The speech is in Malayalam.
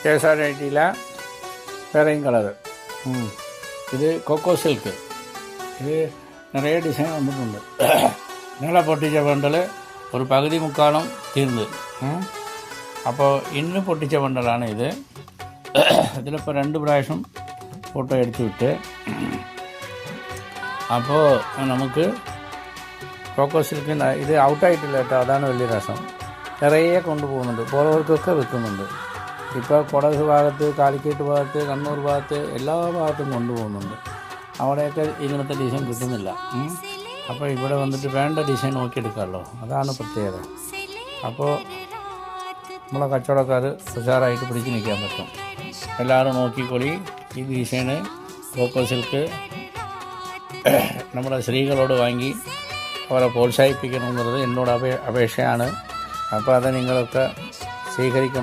കേസാരട്ടിയില വേറെയും കളറ്. ഇത് കൊക്കോ സിൽക്ക്. ഇത് നിറയെ ഡിസൈൻ വന്നിട്ടുണ്ട്. നിങ്ങളെ പൊട്ടിച്ച ബണ്ടൽ ഒരു പകുതി മുക്കാലും തീർന്ന്. അപ്പോൾ ഇന്ന് പൊട്ടിച്ച ബണ്ടലാണ് ഇത്. ഇതിലിപ്പോൾ 2 പ്രാവശ്യം ഫോട്ടോ എടുത്തു വിട്ട്. അപ്പോൾ നമുക്ക് കൊക്കോ സിൽക്ക് ഇത് ഔട്ടായിട്ടില്ല കേട്ടോ, അതാണ് വലിയ രസം. നിറയെ കൊണ്ടുപോകുന്നുണ്ട്, പോയവർക്കൊക്കെ വിൽക്കുന്നുണ്ട്. ഇപ്പോൾ കൊടക് ഭാഗത്ത്, കാലിക്കറ്റ് ഭാഗത്ത്, കണ്ണൂർ ഭാഗത്ത് എല്ലാ ഭാഗത്തും കൊണ്ടുപോകുന്നുണ്ട്. അവിടെയൊക്കെ ഇങ്ങനത്തെ ഡിസൈൻ കിട്ടുന്നില്ല. അപ്പോൾ ഇവിടെ വന്നിട്ട് വേണ്ട ഡിസൈൻ നോക്കിയെടുക്കാമല്ലോ, അതാണ് പ്രത്യേകത. അപ്പോൾ നമ്മളെ കച്ചവടക്കാർ ഉഷാറായിട്ട് പിടിച്ച് നിൽക്കാൻ പറ്റും. എല്ലാവരും നോക്കിക്കൊള്ളി. ഈ ഡിസൈന് കൊക്കോ സിൽക്ക് നമ്മുടെ സ്ത്രീകളോട് വാങ്ങി അവരെ പ്രോത്സാഹിപ്പിക്കണമെന്നുള്ളത് എന്നോട് അപേക്ഷയാണ്. അപ്പോൾ അത് നിങ്ങളൊക്കെ സ്വീകരിക്കണം.